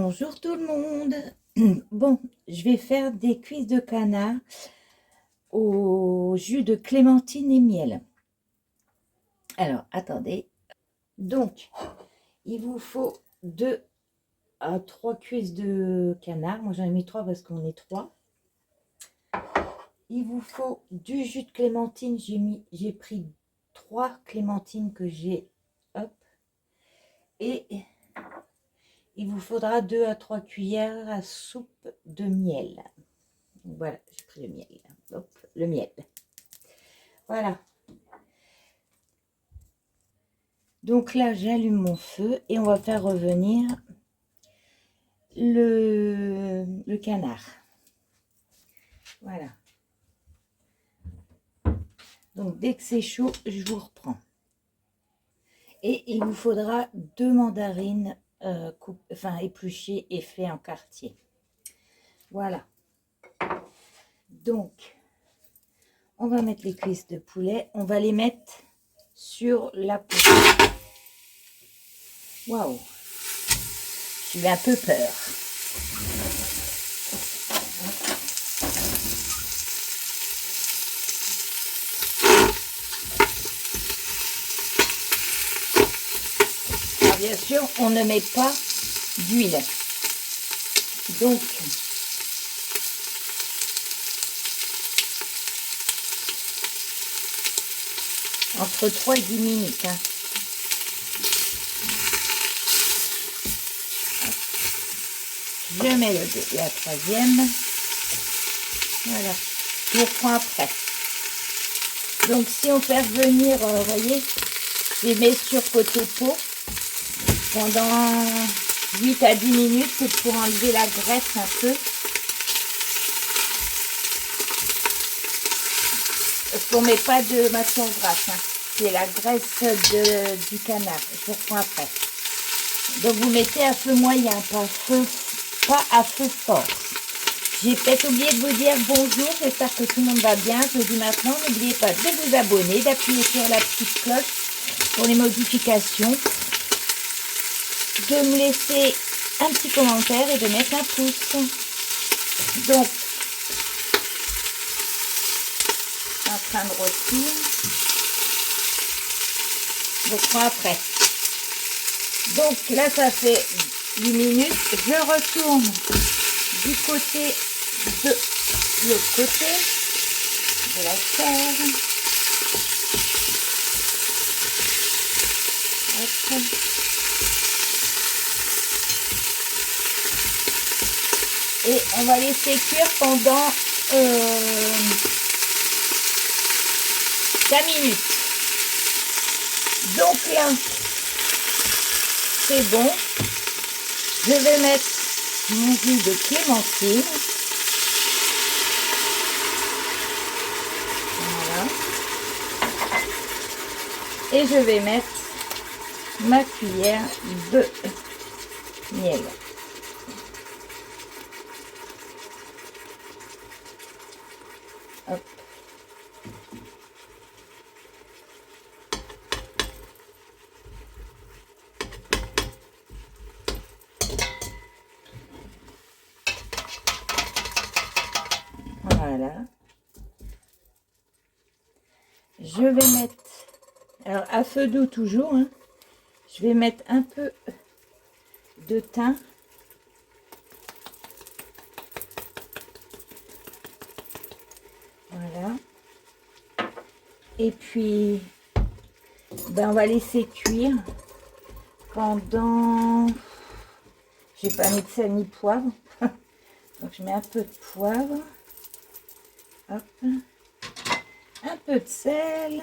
Bonjour tout le monde. Bon, je vais faire des cuisses de canard au jus de clémentine et miel. Alors, attendez. Donc, il vous faut 2 à 3 cuisses de canard. Moi, j'en ai mis 3 parce qu'on est 3. Il vous faut du jus de clémentine. J'ai pris 3 clémentines que j'ai. Hop. Et il vous faudra 2 à 3 cuillères à soupe de miel. Voilà, j'ai pris le miel. Hop, le miel. Voilà. Donc là, j'allume mon feu et on va faire revenir le canard. Voilà. Donc dès que c'est chaud, je vous reprends. Et il vous faudra 2 mandarines épluchées et faites en quartier. Voilà. Donc, on va mettre les cuisses de poulet. On va les mettre sur la poêle. Waouh! J'ai un peu peur. Alors bien sûr, on ne met pas d'huile. Donc, entre 3 et 10 minutes. Hein. Je mets la troisième. Voilà. Je reprends après. Donc, si on fait revenir, vous voyez, je les mets sur côté peau pendant 8 à 10 minutes. C'est pour enlever la graisse un peu. Parce qu'on ne met pas de matière grasse. Hein. C'est la graisse du canard. Je reprends après. Donc, vous mettez à feu moyen, pas à feu fort. J'ai peut-être oublié de vous dire bonjour, j'espère que tout le monde va bien. Je vous dis maintenant, n'oubliez pas de vous abonner, d'appuyer sur la petite cloche pour les modifications, de me laisser un petit commentaire et de mettre un pouce. Donc, en train de rôtir. Je reprends après. Donc là, ça fait 10 minutes. Je retourne du côté de l'autre côté de la chair. Hop. Et on va laisser cuire pendant 5 minutes. Donc là, c'est bon. Je vais mettre mon jus de clémentine. Voilà. Et je vais mettre ma cuillère de miel. Hop. Voilà. Je vais mettre, alors à feu doux toujours, hein, je vais mettre un peu de thym. Voilà. Et puis, ben, on va laisser cuire pendant, je vais pas mettre sel ni poivre. Donc je mets un peu de poivre. Hop. Un peu de sel.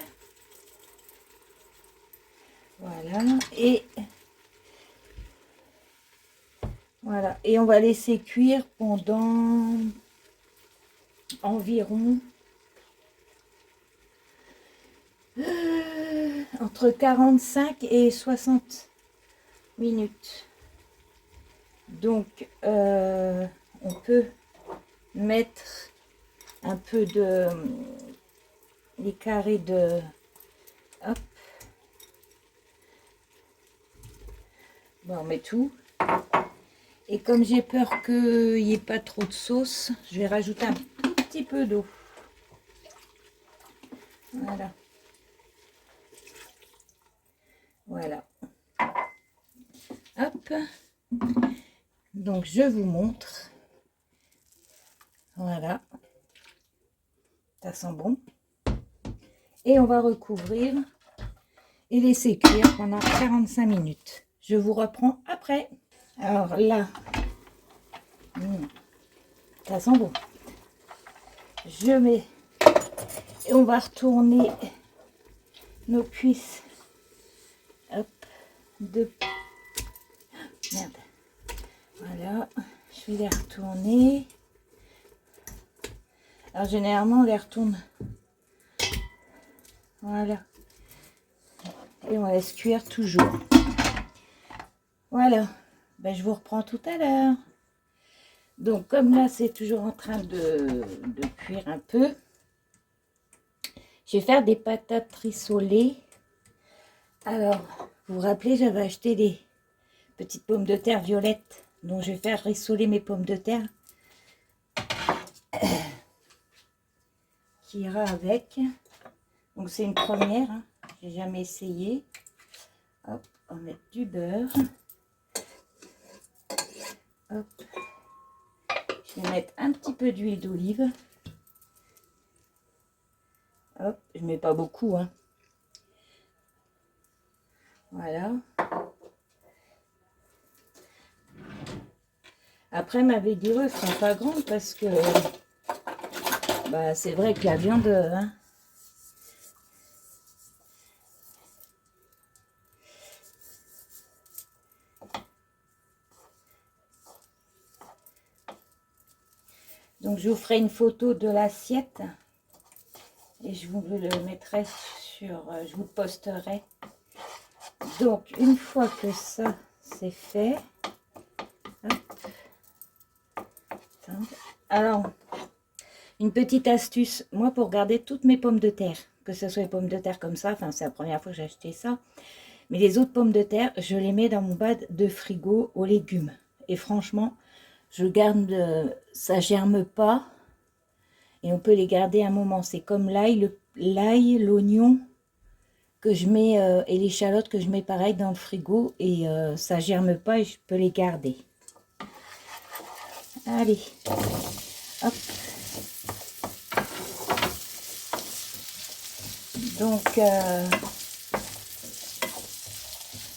Voilà. Et voilà. Et on va laisser cuire pendant environ entre 45 et 60 minutes. Donc, on peut mettre un peu de les carrés de hop. Bon, on met tout Et comme j'ai peur qu'il n'y ait pas trop de sauce, je vais rajouter un tout petit peu d'eau. Voilà. Voilà. Hop. Donc, je vous montre. Voilà. Ça sent bon. Et on va recouvrir et laisser cuire pendant 45 minutes. Je vous reprends après. Alors là, ça sent bon. Je mets et on va retourner nos cuisses. Hop, merde. Voilà, je vais les retourner. Alors généralement on les retourne. Voilà. Et on laisse cuire toujours. Voilà. Ben, je vous reprends tout à l'heure. Donc comme là c'est toujours en train de cuire un peu, je vais faire des patates rissolées. Alors, vous vous rappelez, j'avais acheté des petites pommes de terre violettes, dont je vais faire rissoler mes pommes de terre. Qui ira avec. Donc c'est une première, hein. J'ai jamais essayé. Hop, on va mettre du beurre. Hop. Je vais mettre un petit peu d'huile d'olive. Hop, je mets pas beaucoup, hein. Voilà. Après, ma vidéo, elles sont pas grandes parce que bah, c'est vrai que la viande, hein, donc je vous ferai une photo de l'assiette et je vous le mettrai sur, je vous posterai. Donc une fois que ça c'est fait, hop. Alors une petite astuce, moi pour garder toutes mes pommes de terre, que ce soit les pommes de terre comme ça, enfin c'est la première fois que j'ai acheté ça, mais les autres pommes de terre, je les mets dans mon bas de frigo aux légumes. Et franchement, je garde, ça germe pas. Et on peut les garder un moment. C'est comme l'ail, l'oignon que je mets, et l'échalote que je mets pareil dans le frigo. Et ça germe pas et je peux les garder. Allez, hop. Donc,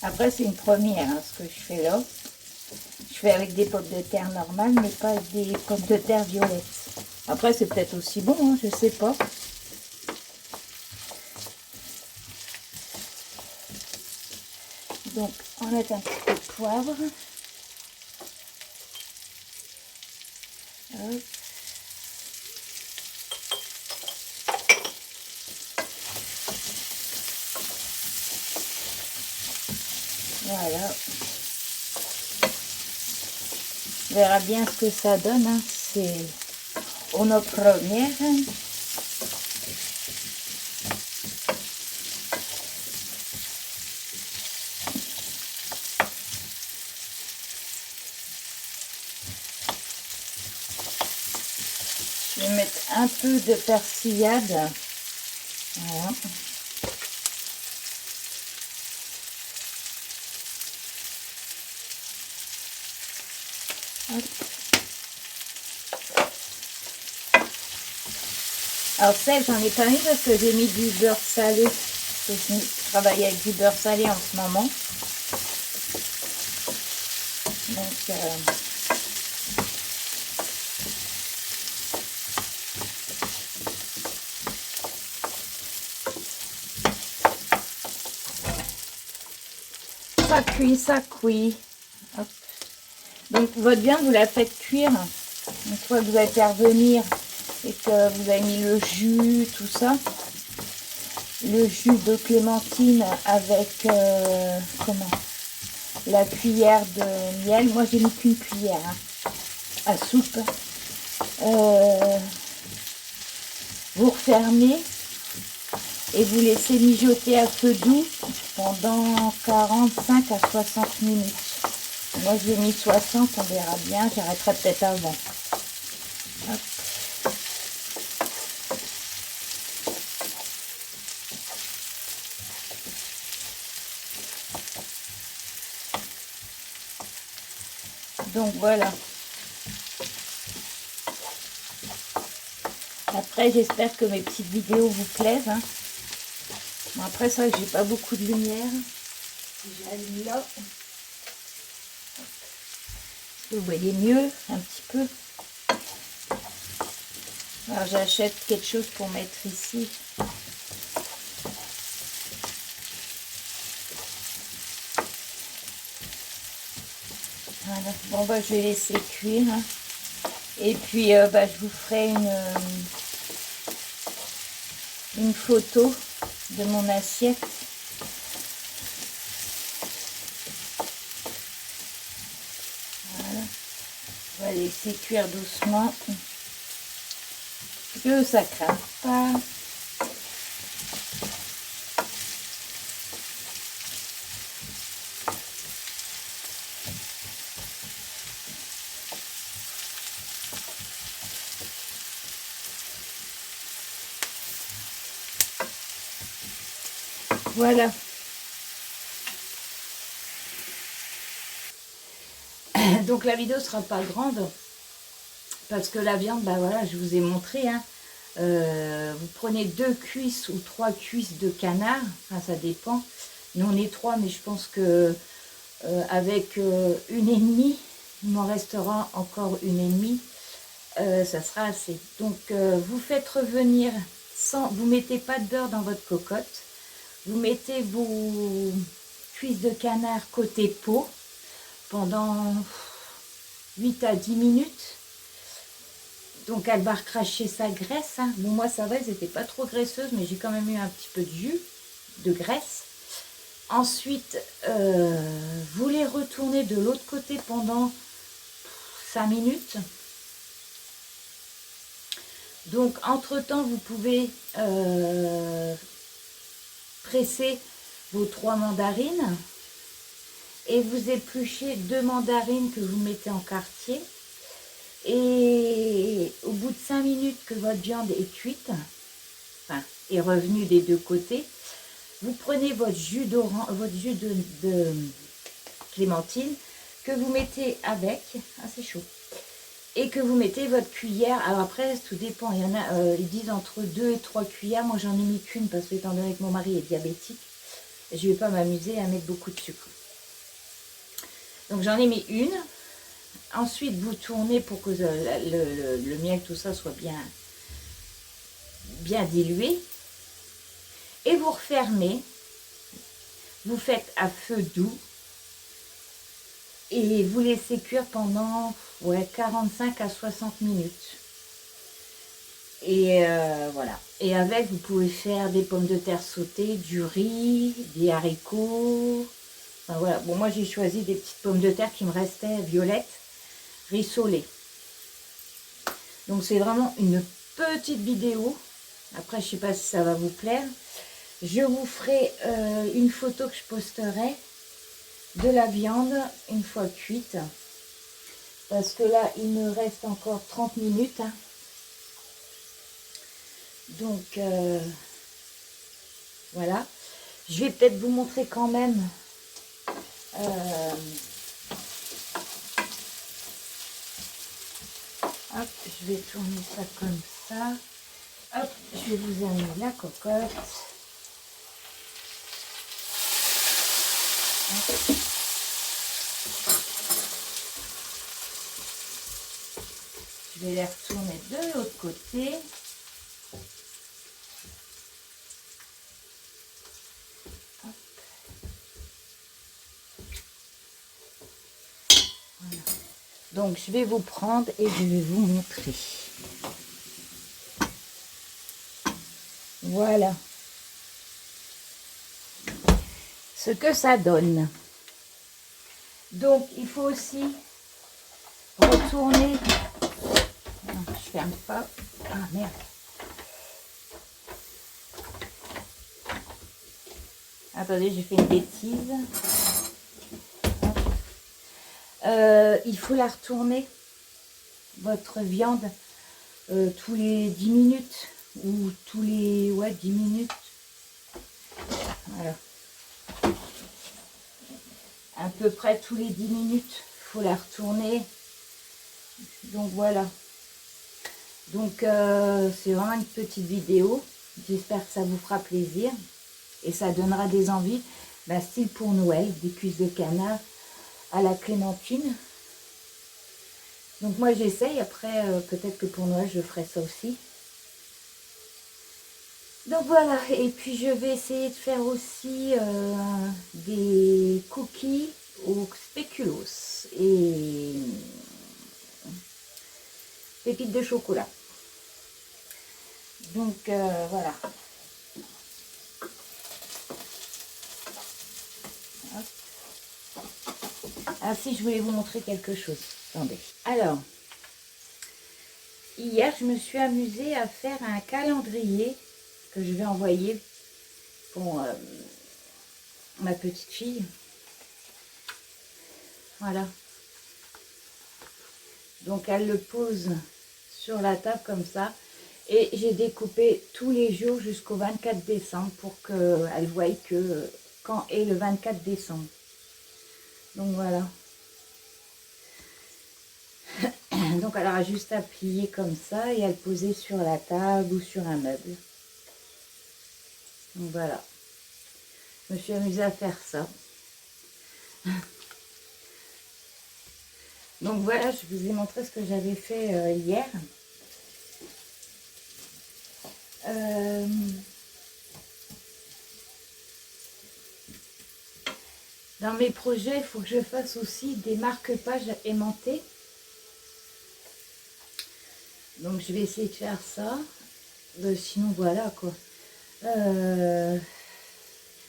après c'est une première, hein, ce que je fais là. Je fais avec des pommes de terre normales, mais pas avec des pommes de terre violettes. Après, c'est peut-être aussi bon, hein, je sais pas. Donc, on met un petit peu de poivre. Hop. Voilà. On verra bien ce que ça donne, hein. C'est une première. Je vais mettre un peu de persillade. Voilà. Hop. Alors celle, j'en ai pas mis parce que j'ai mis du beurre salé. Je travaille avec du beurre salé en ce moment. Donc, ça cuit. Hop. Donc votre viande, vous la faites cuire. Une fois que vous allez faire venir et que vous avez mis le jus, tout ça. Le jus de clémentine avec comment, la cuillère de miel. Moi j'ai mis qu'une cuillère, hein, à soupe. Vous refermez et vous laissez mijoter à feu doux pendant 45 à 60 minutes. Moi, j'ai mis 60, on verra bien. J'arrêterai peut-être avant. Hop. Donc, voilà. Après, j'espère que mes petites vidéos vous plaisent. Hein. Bon, après, ça, j'ai pas beaucoup de lumière. J'allume là. Vous voyez mieux un petit peu. Alors j'achète quelque chose pour mettre ici. Voilà. Bon bah je vais laisser cuire. Hein. Et puis bah, je vous ferai une photo de mon assiette. Voilà. On va laisser cuire doucement. Que ça craint pas. Voilà. Donc la vidéo sera pas grande parce que la viande, bah voilà, je vous ai montré. Hein. Vous prenez 2 cuisses ou 3 cuisses de canard, enfin, ça dépend. Nous on est 3, mais je pense que avec 1,5, il m'en restera encore 1,5. Ça sera assez. Donc vous faites revenir sans, vous mettez pas de beurre dans votre cocotte. Vous mettez vos cuisses de canard côté peau pendant 8 à 10 minutes. Donc elle va recracher sa graisse. Hein. Bon, moi ça va, elles n'étaient pas trop graisseuses, mais j'ai quand même eu un petit peu de jus, de graisse. Ensuite, vous les retournez de l'autre côté pendant 5 minutes. Donc entre-temps, vous pouvez presser vos 3 mandarines et vous épluchez 2 mandarines que vous mettez en quartier. Et au bout de 5 minutes que votre viande est cuite, enfin, est revenue des deux côtés, vous prenez votre jus d'orange, votre jus de clémentine que vous mettez avec, ah c'est chaud, et que vous mettez votre cuillère. Alors après, tout dépend, il y en a, ils disent entre 2 et 3 cuillères, moi j'en ai mis qu'une parce que étant donné que mon mari est diabétique, je ne vais pas m'amuser à mettre beaucoup de sucre. Donc j'en ai mis une. Ensuite, vous tournez pour que le miel, tout ça soit bien dilué. Et vous refermez. Vous faites à feu doux. Et vous laissez cuire pendant 45 à 60 minutes. Et voilà. Et avec, vous pouvez faire des pommes de terre sautées, du riz, des haricots. Enfin, voilà. Bon, moi, j'ai choisi des petites pommes de terre qui me restaient violettes. Rissolé. Donc c'est vraiment une petite vidéo. Après je sais pas si ça va vous plaire. Je vous ferai une photo que je posterai de la viande une fois cuite. Parce que là il me reste encore 30 minutes. Hein. Donc voilà. Je vais peut-être vous montrer quand même hop, je vais tourner ça comme ça. Hop, je vais vous amener la cocotte. Hop. Je vais les retourner de l'autre côté. Hop. Voilà. Donc je vais vous prendre et je vais vous montrer. Voilà ce que ça donne. Donc il faut aussi retourner. Non, je ferme pas. Ah merde. Attendez, j'ai fait une bêtise. Hop. Il faut la retourner, votre viande, tous les 10 minutes ou tous les 10 minutes. Voilà. À peu près tous les 10 minutes, il faut la retourner. Donc voilà. Donc c'est vraiment une petite vidéo. J'espère que ça vous fera plaisir et ça donnera des envies. Style pour Noël, des cuisses de canard à la clémentine. Donc moi j'essaye, après peut-être que pour Noël je ferai ça aussi. Donc voilà, et puis je vais essayer de faire aussi des cookies au spéculoos et pépites de chocolat. Donc voilà. Ah si, je voulais vous montrer quelque chose. Attendez. Alors, hier, je me suis amusée à faire un calendrier que je vais envoyer pour ma petite fille. Voilà. Donc, elle le pose sur la table comme ça. Et j'ai découpé tous les jours jusqu'au 24 décembre pour qu'elle voie que quand est le 24 décembre. Donc, voilà. Donc, elle aura juste à plier comme ça et à le poser sur la table ou sur un meuble. Donc, voilà. Je me suis amusée à faire ça. Donc voilà, je vous ai montré ce que j'avais fait hier. Dans mes projets, il faut que je fasse aussi des marque-pages aimantées. Donc je vais essayer de faire ça. Sinon voilà quoi.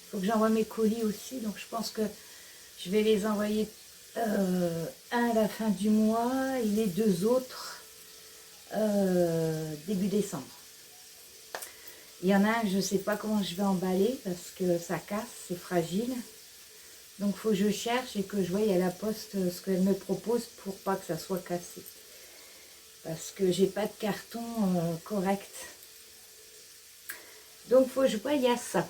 Faut que j'envoie mes colis aussi. Donc je pense que je vais les envoyer un à la fin du mois et les deux autres début décembre. Il y en a un que je ne sais pas comment je vais emballer parce que ça casse, c'est fragile. Donc il faut que je cherche et que je voie à la poste ce qu'elle me propose pour pas que ça soit cassé. Parce que j'ai pas de carton correct. Donc il faut que je voie à ça.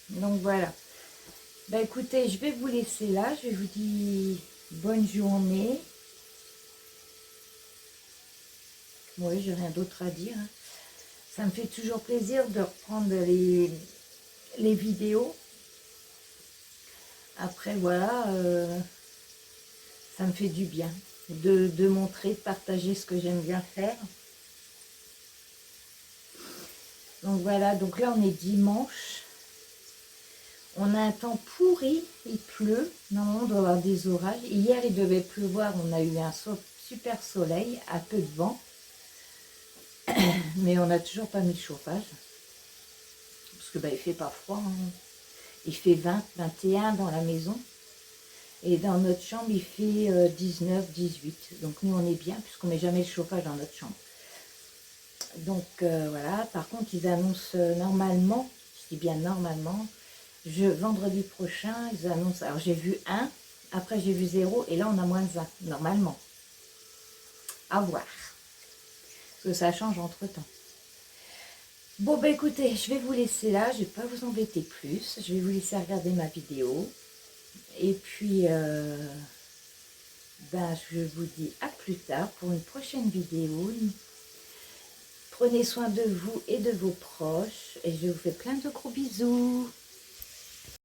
Donc voilà. Écoutez, je vais vous laisser là. Je vous dis bonne journée. Oui, j'ai rien d'autre à dire. Ça me fait toujours plaisir de reprendre les vidéos. Après, voilà, ça me fait du bien de montrer, de partager ce que j'aime bien faire. Donc voilà, donc là on est dimanche. On a un temps pourri, il pleut. Normalement on doit avoir des orages. Hier il devait pleuvoir, on a eu un super soleil, un peu de vent. Mais on n'a toujours pas mis le chauffage. Parce que il fait pas froid. Hein. Il fait 20, 21 dans la maison. Et dans notre chambre, il fait 19, 18. Donc nous, on est bien puisqu'on ne met jamais le chauffage dans notre chambre. Donc voilà. Par contre, ils annoncent normalement, je dis bien normalement, vendredi prochain, ils annoncent, alors j'ai vu 1, après j'ai vu 0, et là on a moins 1, normalement. À voir. Parce que ça change entre temps. Bon, écoutez, je vais vous laisser là, je ne vais pas vous embêter plus. Je vais vous laisser regarder ma vidéo. Et puis, je vous dis à plus tard pour une prochaine vidéo. Prenez soin de vous et de vos proches. Et je vous fais plein de gros bisous.